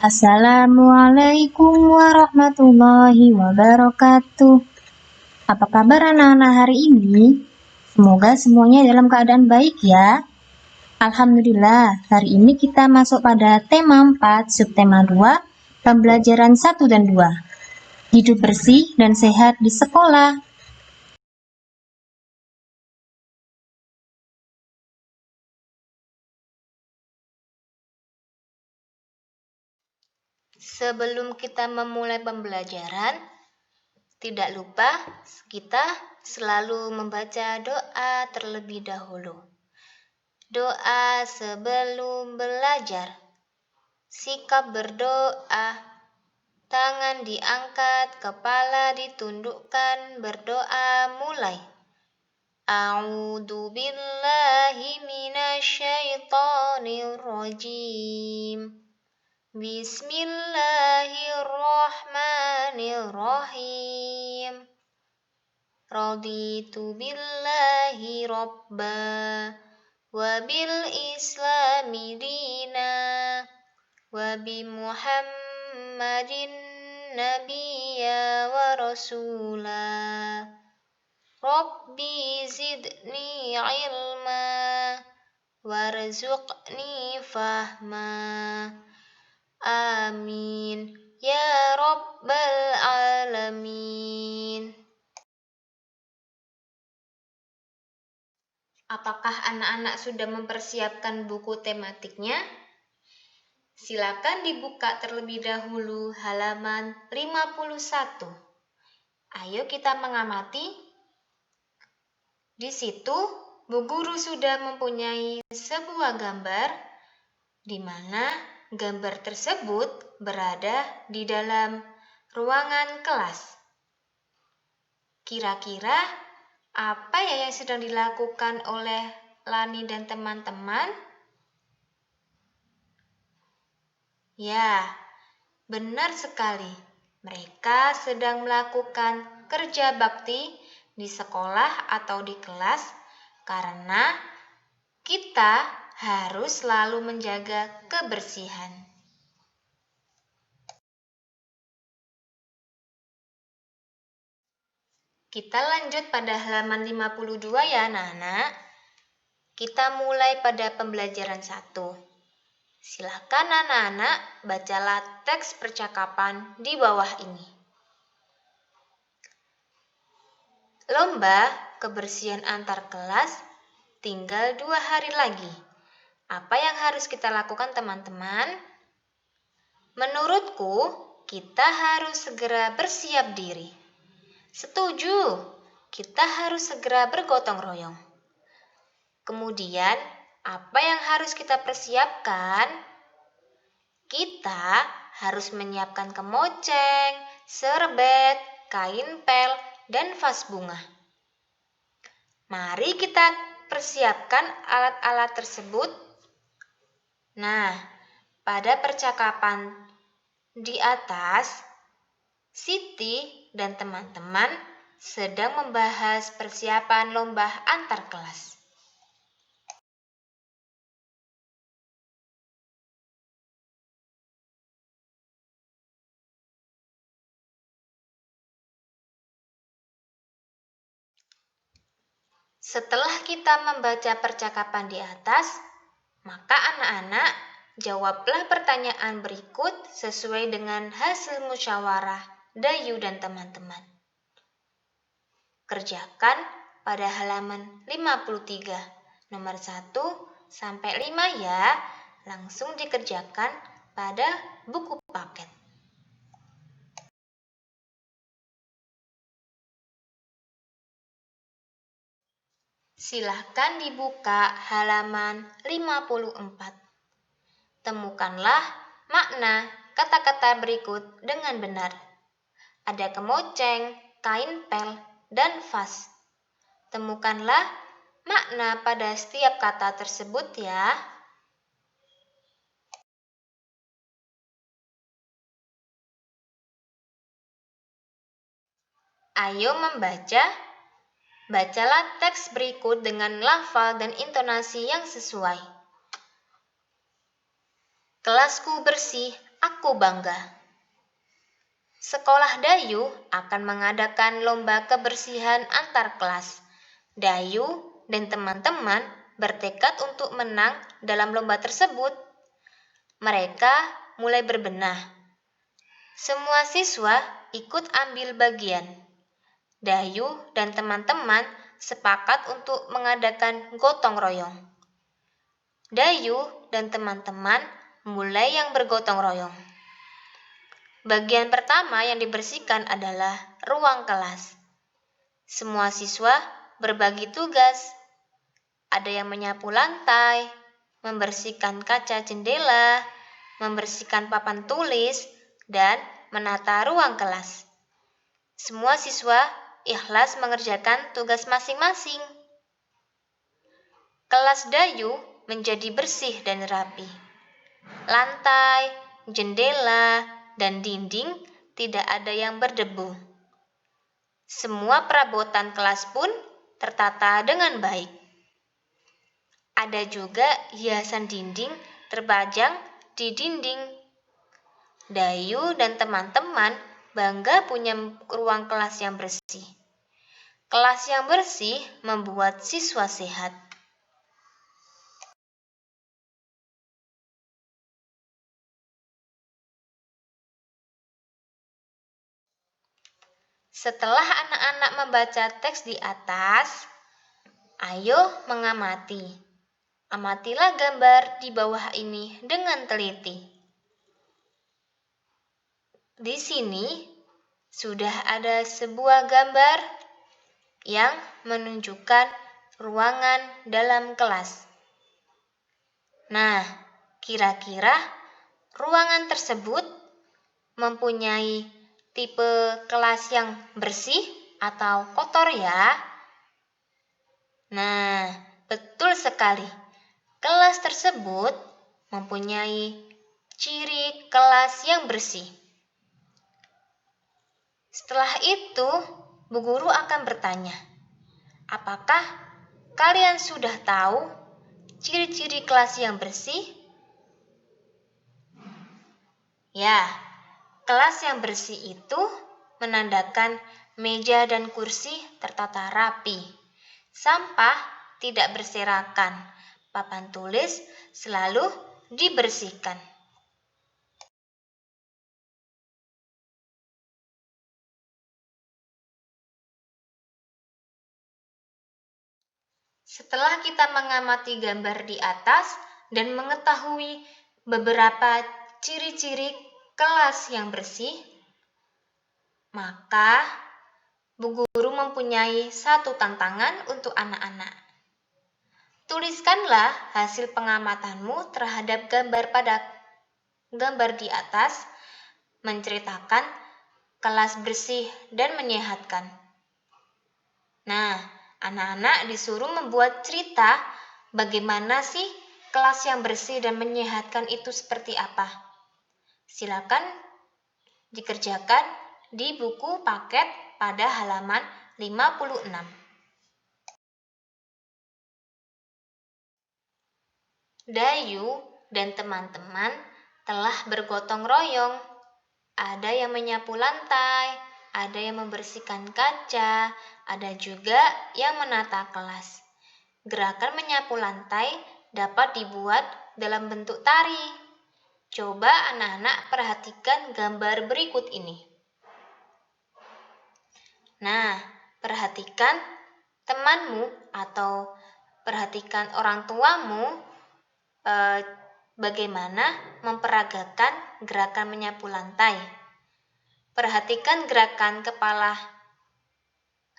Assalamualaikum warahmatullahi wabarakatuh. Apa kabar anak-anak hari ini? Semoga semuanya dalam keadaan baik ya. Alhamdulillah, hari ini kita masuk pada tema 4, subtema 2, pembelajaran 1 dan 2. Hidup bersih dan sehat di sekolah. Sebelum kita memulai pembelajaran, tidak lupa kita selalu membaca doa terlebih dahulu. Doa sebelum belajar. Sikap berdoa. Tangan diangkat, kepala ditundukkan, berdoa mulai. A'udzu billahi minasyaitonir rajim. Bismillahirrahmanirrahim. Raditu billahi robba wa bil islami dina wa bi muhammadin nabiyya wa rasula. Rabbi zidni ilma warzuqni fahma. Amin ya rabbal alamin. Apakah anak-anak sudah mempersiapkan buku tematiknya? Silakan dibuka terlebih dahulu halaman 51. Ayo kita mengamati. Di situ Bu Guru sudah mempunyai sebuah gambar di mana gambar tersebut berada di dalam ruangan kelas. Kira-kira apa ya yang sedang dilakukan oleh Lani dan teman-teman? Ya, benar sekali. Mereka sedang melakukan kerja bakti di sekolah atau di kelas karena kita harus selalu menjaga kebersihan. Kita lanjut pada halaman 52 ya anak-anak. Kita mulai pada pembelajaran 1. Silakan anak-anak bacalah teks percakapan di bawah ini. Lomba kebersihan antar kelas tinggal 2 hari lagi. Apa yang harus kita lakukan teman-teman? Menurutku, kita harus segera bersiap diri. Setuju, kita harus segera bergotong royong. Kemudian, apa yang harus kita persiapkan? Kita harus menyiapkan kemoceng, serbet, kain pel, dan vas bunga. Mari kita persiapkan alat-alat tersebut. Nah, pada percakapan di atas, Siti dan teman-teman sedang membahas persiapan lomba antar kelas. Setelah kita membaca percakapan di atas, maka anak-anak jawablah pertanyaan berikut sesuai dengan hasil musyawarah Dayu dan teman-teman. Kerjakan pada halaman 53, nomor 1 sampai 5 ya. Langsung dikerjakan pada buku paket. Silahkan dibuka halaman 54. Temukanlah makna kata-kata berikut dengan benar. Ada kemoceng, kain pel, dan vas. Temukanlah makna pada setiap kata tersebut ya. Ayo membaca. Bacalah teks berikut dengan lafal dan intonasi yang sesuai. Kelasku bersih aku bangga. Sekolah Dayu akan mengadakan lomba kebersihan antar kelas. Dayu dan teman-teman bertekad untuk menang dalam lomba tersebut. Mereka mulai berbenah. Semua siswa ikut ambil bagian. Dayu dan teman-teman sepakat untuk mengadakan gotong royong. Dayu dan teman-teman mulai yang bergotong royong. Bagian pertama yang dibersihkan adalah ruang kelas. Semua siswa berbagi tugas. Ada yang menyapu lantai, membersihkan kaca jendela, membersihkan papan tulis, dan menata ruang kelas. Semua siswa ikhlas mengerjakan tugas masing-masing. Kelas Dayu menjadi bersih dan rapi. Lantai, jendela, dan dinding tidak ada yang berdebu. Semua perabotan kelas pun tertata dengan baik. Ada juga hiasan dinding terpajang di dinding. Dayu dan teman-teman bangga punya ruang kelas yang bersih. Kelas yang bersih membuat siswa sehat. Setelah anak-anak membaca teks di atas, ayo mengamati. Amatilah gambar di bawah ini dengan teliti. Di sini sudah ada sebuah gambar yang menunjukkan ruangan dalam kelas. Nah, kira-kira ruangan tersebut mempunyai tipe kelas yang bersih atau kotor ya? Nah, betul sekali. Kelas tersebut mempunyai ciri kelas yang bersih. Setelah itu, Bu Guru akan bertanya, apakah kalian sudah tahu ciri-ciri kelas yang bersih? Ya, kelas yang bersih itu menandakan meja dan kursi tertata rapi, sampah tidak berserakan, papan tulis selalu dibersihkan. Setelah kita mengamati gambar di atas dan mengetahui beberapa ciri-ciri kelas yang bersih, maka Bu Guru mempunyai satu tantangan untuk anak-anak. Tuliskanlah hasil pengamatanmu terhadap gambar di atas, menceritakan kelas bersih dan menyehatkan. Nah, anak-anak disuruh membuat cerita bagaimana sih kelas yang bersih dan menyehatkan itu seperti apa. Silakan dikerjakan di buku paket pada halaman 56. Dayu dan teman-teman telah bergotong royong. Ada yang menyapu lantai, ada yang membersihkan kaca, ada juga yang menata kelas. Gerakan menyapu lantai dapat dibuat dalam bentuk tari. Coba anak-anak perhatikan gambar berikut ini. Nah, perhatikan temanmu atau perhatikan orang tuamu bagaimana memperagakan gerakan menyapu lantai. Perhatikan gerakan kepala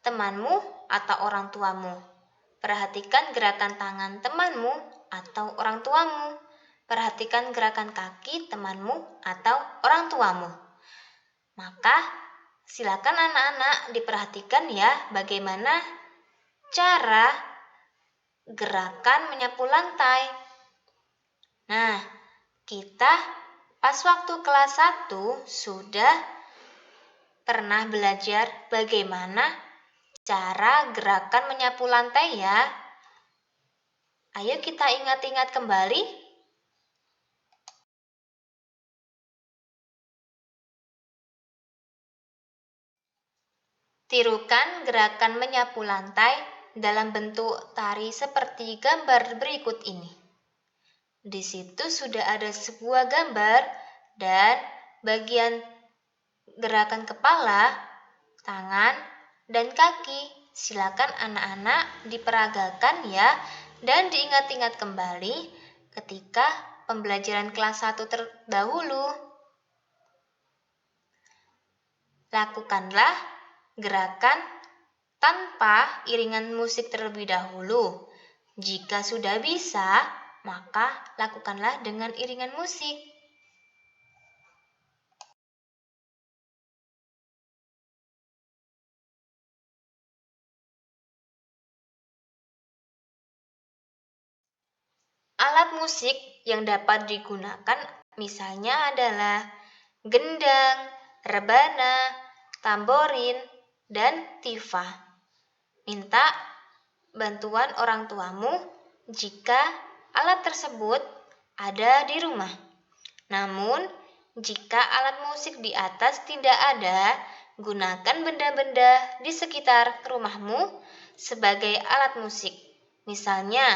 temanmu atau orang tuamu. Perhatikan gerakan tangan temanmu atau orang tuamu. Perhatikan gerakan kaki temanmu atau orang tuamu. Maka, silakan anak-anak diperhatikan ya bagaimana cara gerakan menyapu lantai. Nah, kita pas waktu kelas 1 sudah pernah belajar bagaimana cara gerakan menyapu lantai ya. Ayo kita ingat-ingat kembali. Tirukan gerakan menyapu lantai dalam bentuk tari seperti gambar berikut ini. Di situ sudah ada sebuah gambar dan bagian gerakan kepala, tangan, dan kaki. Silakan anak-anak diperagakan ya dan diingat-ingat kembali ketika pembelajaran kelas 1 terdahulu. Lakukanlah gerakan tanpa iringan musik terlebih dahulu. Jika sudah bisa, maka lakukanlah dengan iringan musik. Alat musik yang dapat digunakan misalnya adalah gendang, rebana, tamborin, dan tifa. Minta bantuan orang tuamu jika alat tersebut ada di rumah. Namun, jika alat musik di atas tidak ada, gunakan benda-benda di sekitar rumahmu sebagai alat musik. Misalnya,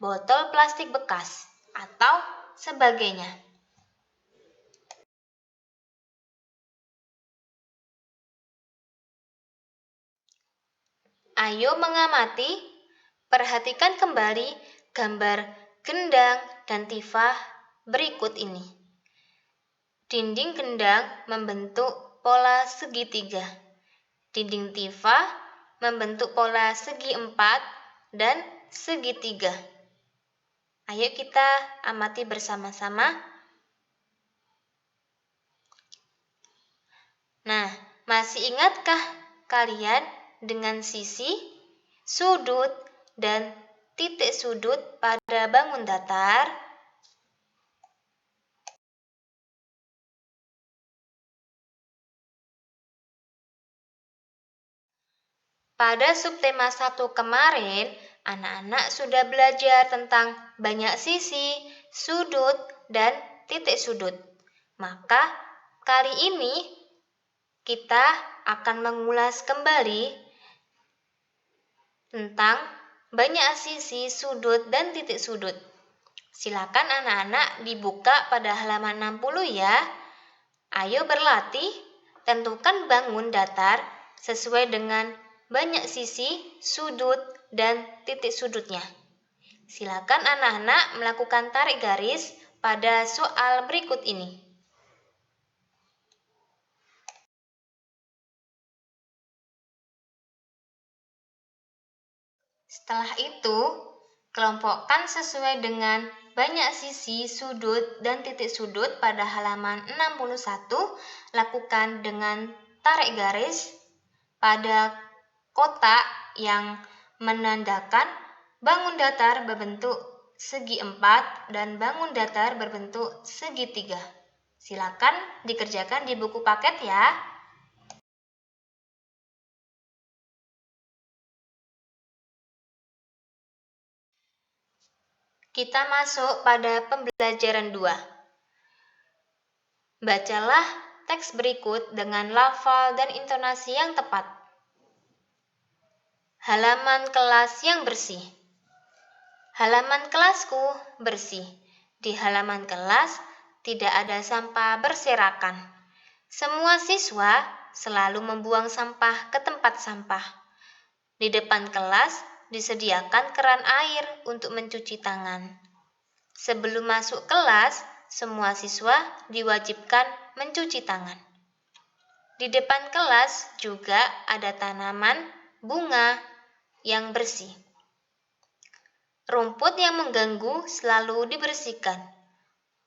botol plastik bekas atau sebagainya. Ayo mengamati, perhatikan kembali gambar gendang dan tifa berikut ini. Dinding gendang membentuk pola segitiga. Dinding tifa membentuk pola segi empat dan segitiga. Ayo kita amati bersama-sama. Nah, masih ingatkah kalian dengan sisi, sudut, dan titik sudut pada bangun datar? Pada subtema 1 kemarin, anak-anak sudah belajar tentang banyak sisi, sudut, dan titik sudut. Maka, kali ini kita akan mengulas kembali tentang banyak sisi, sudut, dan titik sudut. Silakan anak-anak dibuka pada halaman 60 ya. Ayo berlatih, tentukan bangun datar sesuai dengan banyak sisi, sudut, dan titik sudutnya. Silakan anak-anak melakukan tarik garis pada soal berikut ini. Setelah itu, kelompokkan sesuai dengan banyak sisi, sudut, dan titik sudut pada halaman 61. Lakukan dengan tarik garis pada kotak yang menandakan bangun datar berbentuk segi empat dan bangun datar berbentuk segitiga. Silakan dikerjakan di buku paket ya. Kita masuk pada pembelajaran 2. Bacalah teks berikut dengan lafal dan intonasi yang tepat. Halaman kelas yang bersih. Halaman kelasku bersih. Di halaman kelas tidak ada sampah berserakan. Semua siswa selalu membuang sampah ke tempat sampah. Di depan kelas disediakan keran air untuk mencuci tangan. Sebelum masuk kelas, semua siswa diwajibkan mencuci tangan. Di depan kelas juga ada tanaman bunga yang bersih. Rumput yang mengganggu selalu dibersihkan.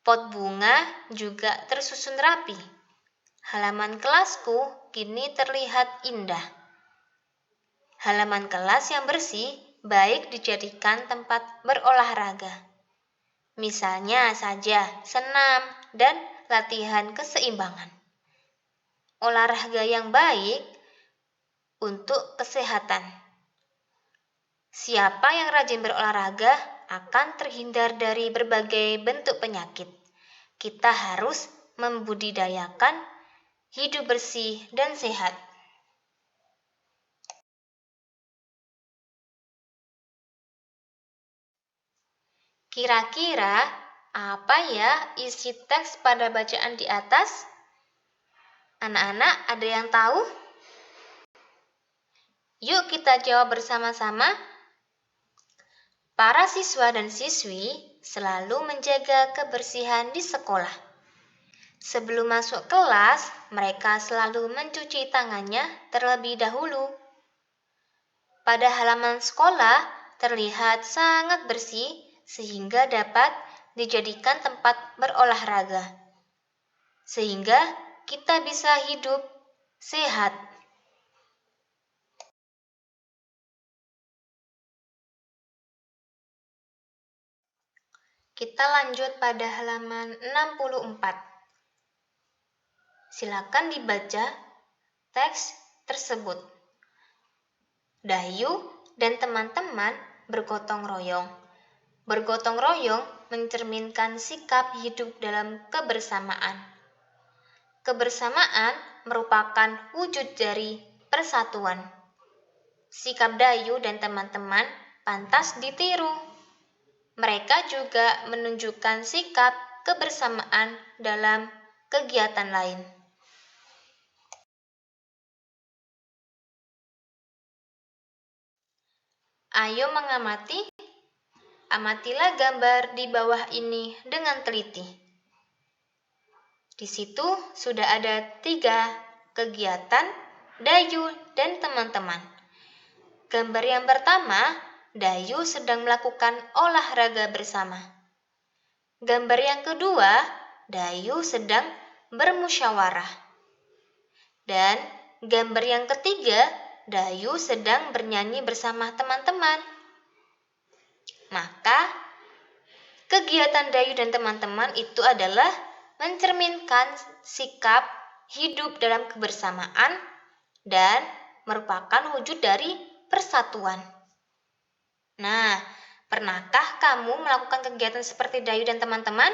Pot bunga juga tersusun rapi. Halaman kelasku kini terlihat indah. Halaman kelas yang bersih baik dijadikan tempat berolahraga. Misalnya saja senam dan latihan keseimbangan. Olahraga yang baik untuk kesehatan. Siapa yang rajin berolahraga akan terhindar dari berbagai bentuk penyakit. Kita harus membudidayakan hidup bersih dan sehat. Kira-kira apa ya isi teks pada bacaan di atas? Anak-anak ada yang tahu? Yuk kita jawab bersama-sama. Para siswa dan siswi selalu menjaga kebersihan di sekolah. Sebelum masuk kelas, mereka selalu mencuci tangannya terlebih dahulu. Pada halaman sekolah terlihat sangat bersih sehingga dapat dijadikan tempat berolahraga. Sehingga kita bisa hidup sehat. Kita lanjut pada halaman 64. Silakan dibaca teks tersebut. Dayu dan teman-teman bergotong royong. Bergotong royong mencerminkan sikap hidup dalam kebersamaan. Kebersamaan merupakan wujud dari persatuan. Sikap Dayu dan teman-teman pantas ditiru. Mereka juga menunjukkan sikap kebersamaan dalam kegiatan lain. Ayo mengamati. Amatilah gambar di bawah ini dengan teliti. Di situ sudah ada 3 kegiatan Dayu dan teman-teman. Gambar yang pertama, Dayu sedang melakukan olahraga bersama. Gambar yang kedua, Dayu sedang bermusyawarah. Dan gambar yang ketiga, Dayu sedang bernyanyi bersama teman-teman. Maka, kegiatan Dayu dan teman-teman itu adalah mencerminkan sikap hidup dalam kebersamaan dan merupakan wujud dari persatuan. Nah, pernahkah kamu melakukan kegiatan seperti Dayu dan teman-teman?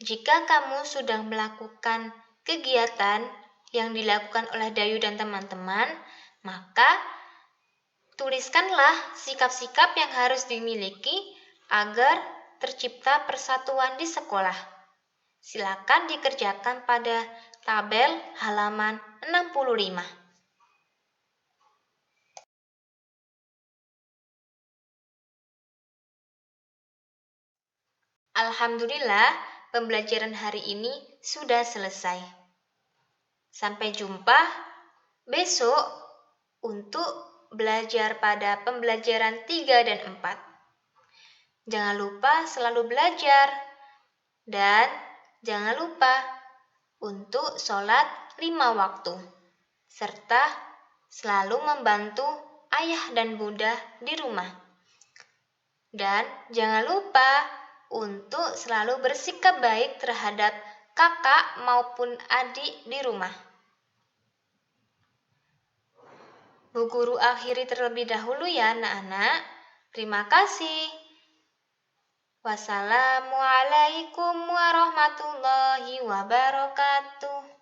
Jika kamu sudah melakukan kegiatan yang dilakukan oleh Dayu dan teman-teman, maka tuliskanlah sikap-sikap yang harus dimiliki agar tercipta persatuan di sekolah. Silakan dikerjakan pada tabel halaman 65. Alhamdulillah, pembelajaran hari ini sudah selesai. Sampai jumpa besok untuk belajar pada pembelajaran 3 dan 4. Jangan lupa selalu belajar dan jangan lupa untuk sholat 5 waktu, serta selalu membantu ayah dan bunda di rumah. Dan jangan lupa untuk selalu bersikap baik terhadap kakak maupun adik di rumah. Bu Guru akhiri terlebih dahulu ya anak-anak. Terima kasih. Wassalamualaikum warahmatullahi wabarakatuh.